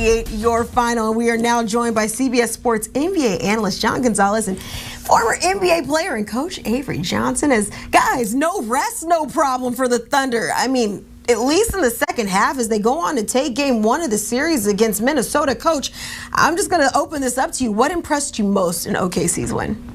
abbreviate your final. We are now joined by CBS Sports NBA analyst John Gonzalez and former NBA player and coach Avery Johnson. As guys, no rest, no problem for the Thunder. I mean, at least in the second half, as they go on to take game one of the series against Minnesota. Coach, I'm just going to open this up to you. What impressed you most in OKC's win?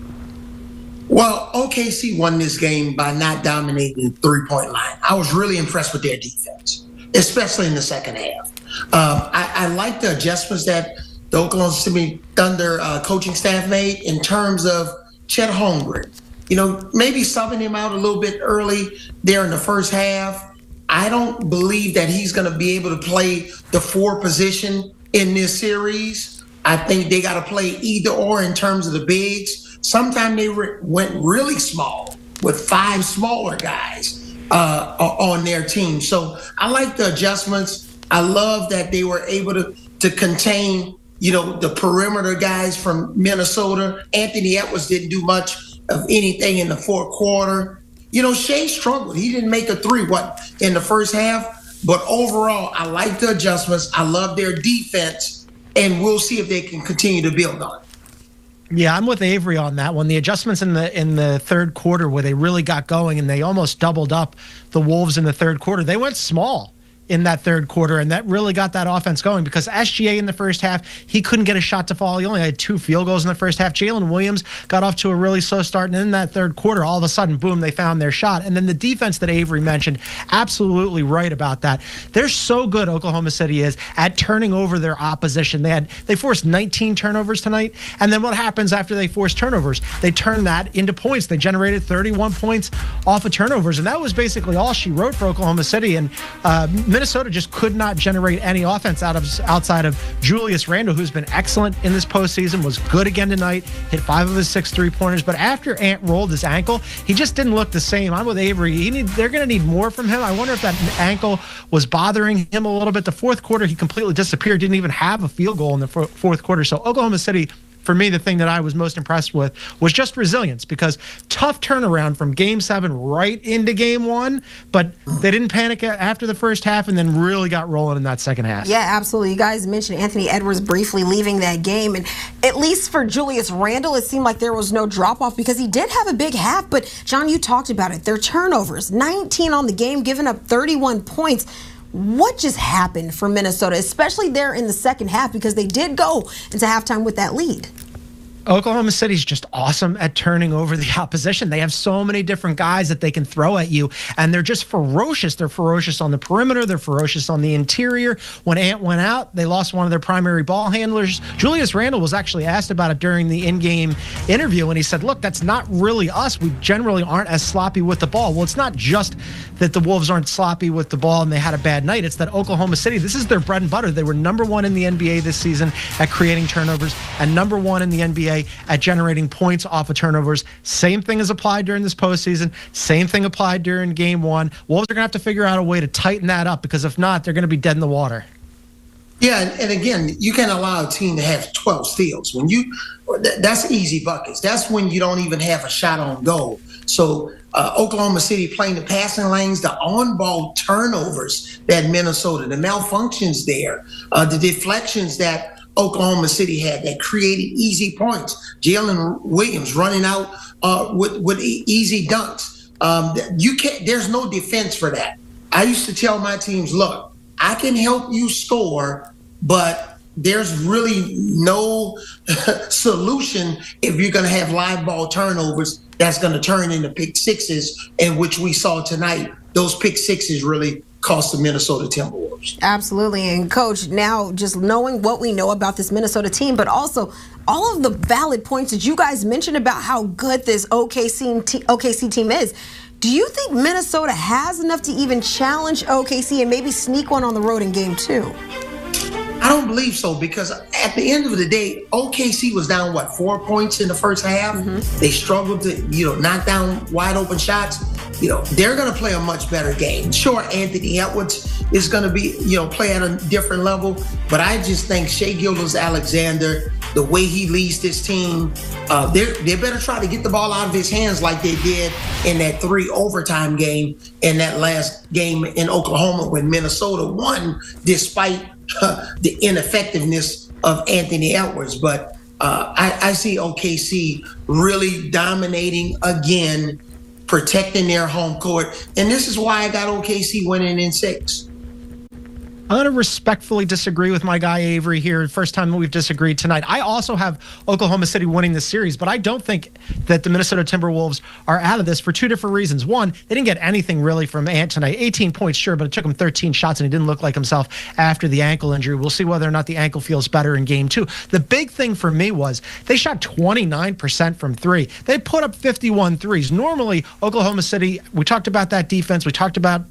Well, OKC won this game by not dominating the three-point line. I was really impressed with their defense, especially in the second half. I like the adjustments that the Oklahoma City Thunder coaching staff made in terms of Chet Holmgren. You know, maybe subbing him out a little bit early there in the first half. I don't believe that he's going to be able to play the 4 position in this series. I think they got to play either or in terms of the bigs. Sometimes they went really small with 5 smaller guys on their team. So I like the adjustments. I love that they were able to contain, the perimeter guys from Minnesota. Anthony Edwards didn't do much of anything in the fourth quarter. Shai struggled. He didn't make a 3 in the first half. But overall, I like the adjustments. I love their defense, and we'll see if they can continue to build on it. Yeah, I'm with Avery on that one. The adjustments in the third quarter where they really got going and they almost doubled up the Wolves in the third quarter. They went small in that third quarter, and that really got that offense going because SGA in the first half, he couldn't get a shot to fall. He only had 2 field goals in the first half. Jalen Williams got off to a really slow start, and in that third quarter, all of a sudden, boom, they found their shot. And then the defense that Avery mentioned, absolutely right about that. They're so good, Oklahoma City is, at turning over their opposition. They forced 19 turnovers tonight, and then what happens after they force turnovers? They turn that into points. They generated 31 points off of turnovers, and that was basically all she wrote for Oklahoma City. And Minnesota just could not generate any offense outside of Julius Randle, who's been excellent in this postseason, was good again tonight, hit 5 of his 6 3-pointers. But after Ant rolled his ankle, he just didn't look the same. I'm with Avery. They're going to need more from him. I wonder if that ankle was bothering him a little bit. The fourth quarter, he completely disappeared, didn't even have a field goal in the fourth quarter. So Oklahoma City, for me, the thing that I was most impressed with was just resilience, because tough turnaround from Game 7 right into Game 1, but they didn't panic after the first half and then really got rolling in that second half. Yeah, absolutely. You guys mentioned Anthony Edwards briefly leaving that game, and at least for Julius Randle, it seemed like there was no drop-off because he did have a big half, but John, you talked about it. Their turnovers, 19 on the game, giving up 31 points. What just happened for Minnesota, especially there in the second half, because they did go into halftime with that lead? Oklahoma City's just awesome at turning over the opposition. They have so many different guys that they can throw at you, and they're just ferocious. They're ferocious on the perimeter. They're ferocious on the interior. When Ant went out, they lost one of their primary ball handlers. Julius Randle was actually asked about it during the in-game interview, and he said, look, that's not really us. We generally aren't as sloppy with the ball. Well, it's not just that the Wolves aren't sloppy with the ball and they had a bad night. It's that Oklahoma City, this is their bread and butter. They were number 1 in the NBA this season at creating turnovers and number 1 in the NBA at generating points off of turnovers. Same thing is applied during this postseason. Same thing applied during Game 1. Wolves are going to have to figure out a way to tighten that up, because if not, they're going to be dead in the water. Yeah, and again, you can't allow a team to have 12 steals. That's easy buckets. That's when you don't even have a shot on goal. So Oklahoma City playing the passing lanes, the on-ball turnovers that Minnesota, the malfunctions there, the deflections that Oklahoma City had that created easy points. Jalen Williams running out with easy dunks. There's no defense for that. I used to tell my teams, look, I can help you score, but there's really no solution if you're going to have live ball turnovers that's going to turn into pick sixes, in which we saw tonight. Those pick sixes really cost the Minnesota Timberwolves. Absolutely. And Coach, now just knowing what we know about this Minnesota team, but also all of the valid points that you guys mentioned about how good this OKC team is, do you think Minnesota has enough to even challenge OKC and maybe sneak one on the road in Game 2? I don't believe so, because at the end of the day, OKC was down, 4 points in the first half? Mm-hmm. They struggled to, knock down wide open shots. They're going to play a much better game. Sure, Anthony Edwards is going to be, play at a different level, but I just think Shai Gilgeous-Alexander, the way he leads this team, they better try to get the ball out of his hands like they did in that 3 overtime game in that last game in Oklahoma when Minnesota won, despite the ineffectiveness of Anthony Edwards. But I see OKC really dominating again, protecting their home court. And this is why I got OKC winning in 6. I'm going to respectfully disagree with my guy Avery here. First time that we've disagreed tonight. I also have Oklahoma City winning this series, but I don't think that the Minnesota Timberwolves are out of this for 2 different reasons. One, they didn't get anything really from Ant tonight. 18 points, sure, but it took him 13 shots, and he didn't look like himself after the ankle injury. We'll see whether or not the ankle feels better in game 2. The big thing for me was they shot 29% from 3. They put up 51 threes. Normally, Oklahoma City, we talked about that defense. We talked about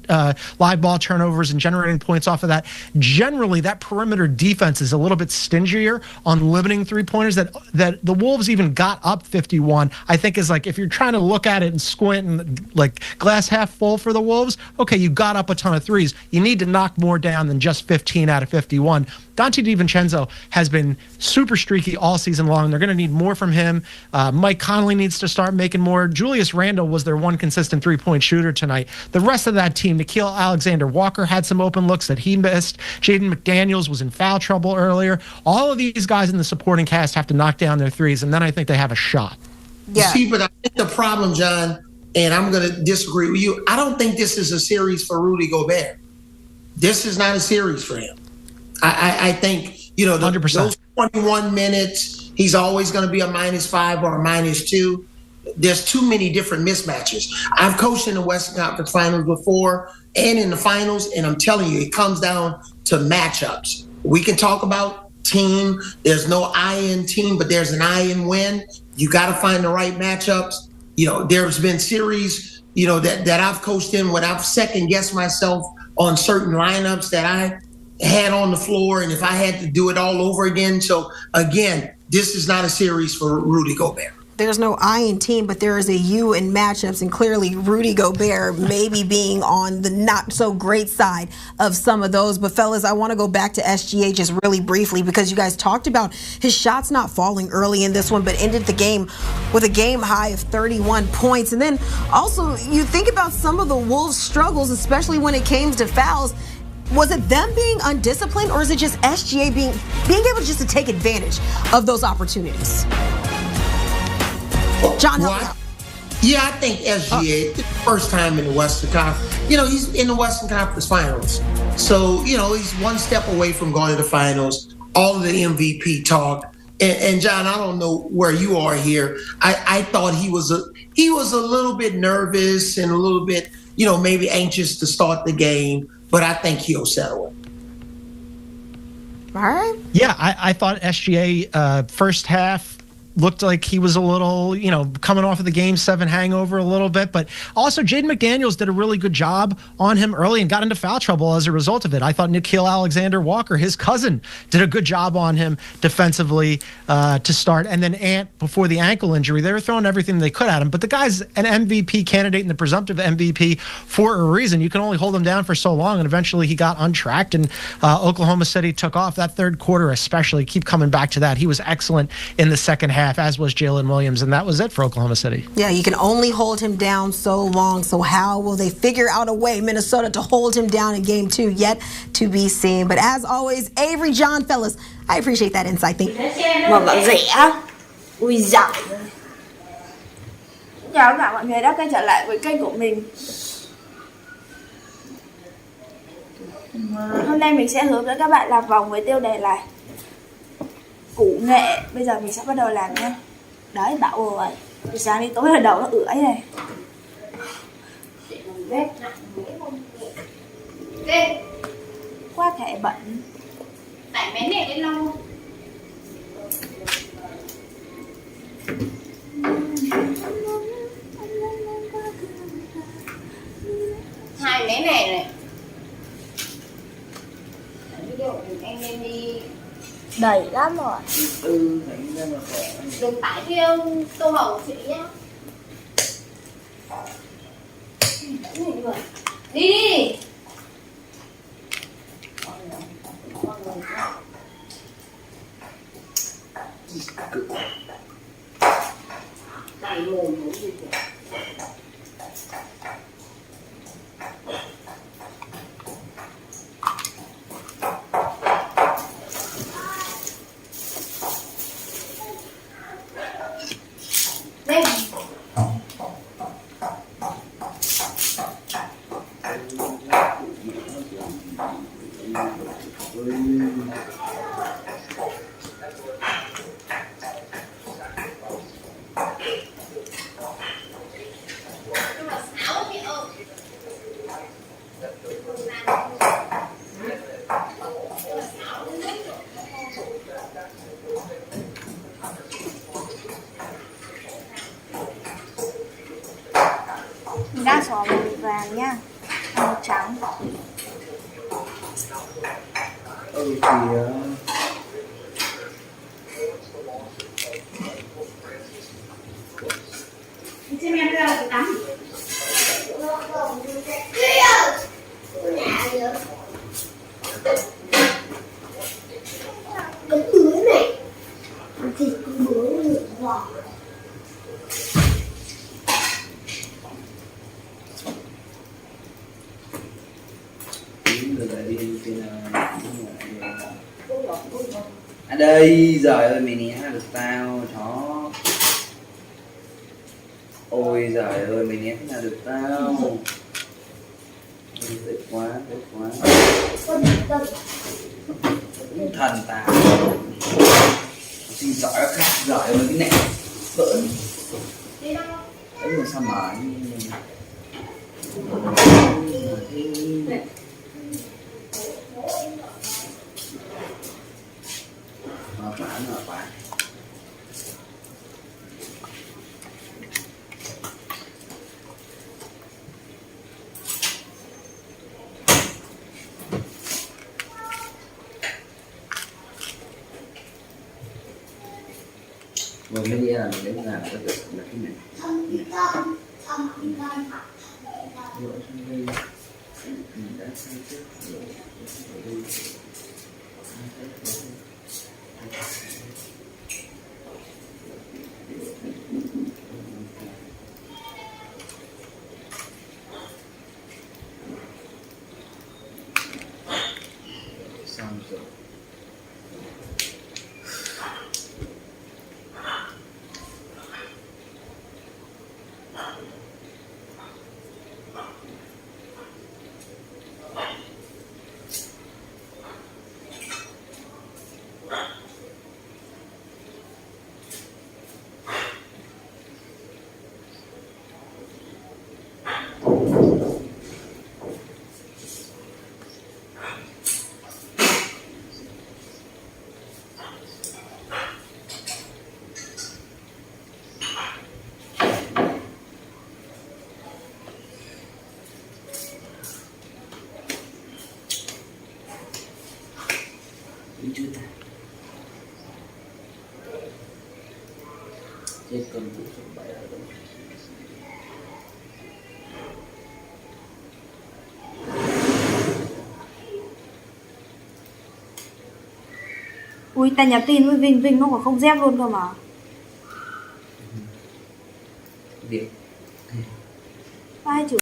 live ball turnovers and generating points off of that. Generally, that perimeter defense is a little bit stingier on limiting three-pointers. That the Wolves even got up 51, I think is like, if you're trying to look at it and squint and like glass half full for the Wolves, okay, you got up a ton of threes. You need to knock more down than just 15 out of 51. Dante DiVincenzo has been super streaky all season long. They're going to need more from him. Mike Conley needs to start making more. Julius Randle was their one consistent three-point shooter tonight. The rest of that team, Nickeil Alexander-Walker had some open looks that he missed. Jaden McDaniels was in foul trouble earlier. All of these guys in the supporting cast have to knock down their threes, and then I think they have a shot. Yeah. See, but I think the problem, John, and I'm going to disagree with you, I don't think this is a series for Rudy Gobert. This is not a series for him. I think, those 21 minutes, he's always going to be a -5 or a -2. There's too many different mismatches. I've coached in the Western Conference Finals before and in the finals, and I'm telling you, it comes down to matchups. We can talk about team. There's no I in team, but there's an I in win. You got to find the right matchups. There's been series, that I've coached in when I've second-guessed myself on certain lineups that I had on the floor, and if I had to do it all over again. So again, this is not a series for Rudy Gobert. There's no I in team, but there is a U in matchups, and clearly Rudy Gobert maybe being on the not so great side of some of those. But fellas, I want to go back to SGA just really briefly, because you guys talked about his shots not falling early in this one, but ended the game with a game high of 31 points. And then also you think about some of the Wolves' struggles, especially when it came to fouls. Was it them being undisciplined, or is it just SGA being able just to take advantage of those opportunities? John, help me out. Yeah, I think SGA, first time in the Western Conference. He's in the Western Conference Finals. So, he's one step away from going to the finals. All of the MVP talk. And John, I don't know where you are here. I thought he was a little bit nervous and a little bit, maybe anxious to start the game. But I think he'll settle it. All right. Yeah, I thought SGA first half looked like he was a little, coming off of the Game 7 hangover a little bit. But also, Jaden McDaniels did a really good job on him early and got into foul trouble as a result of it. I thought Nickeil Alexander-Walker, his cousin, did a good job on him defensively to start. And then Ant, before the ankle injury, they were throwing everything they could at him. But the guy's an MVP candidate and the presumptive MVP for a reason. You can only hold him down for so long, and eventually he got untracked, and Oklahoma City took off. That third quarter especially, keep coming back to that. He was excellent in the second half, as was Jalen Williams, and that was it for Oklahoma City. Yeah, you can only hold him down so long, so how will they figure out a way, Minnesota, to hold him down in game 2? Yet to be seen. But as always, Avery, John, fellas, I appreciate that insight. Thank you. Mà bạn rẻ. Ui giời. Chào tất cả mọi người đã quay trở lại với kênh của mình. Hôm nay mình sẽ hướng dẫn các bạn làm vòng với tiêu đề là củ nghệ. Bây giờ mình sẽ bắt đầu làm nha. Đấy, bảo rồi. Từ sáng đến tối là đầu nó ưỡi này. Quá thể bẩn. Tải máy này lên lâu. Hai máy này. Ví dụ anh nên đi Đầy lắm rồi. đừng tải theo tô hồng chị nhá. Đi đi. Đầy mồm muốn gì kìa. vàng nhá. Màu trắng. Thì Xem em ra là tắm. Cái bướm này thì con bướm ngựa vỏ. người lại đi trên à đây giời ơi mày né được tao chó. Ôi giời ơi mày né thế nào được tao. Dễ quá thần tao sinh giỏi khác giỏi hơn cái này vỡn đấy mà sao mà nó phải vừa mới đi làm đến làm có được là cái này xong rồi. Chưa ta chết con vũ số 7 ở đâu Ui ta nhắn tin với Vinh, Vinh nó còn không dép luôn cơ mà.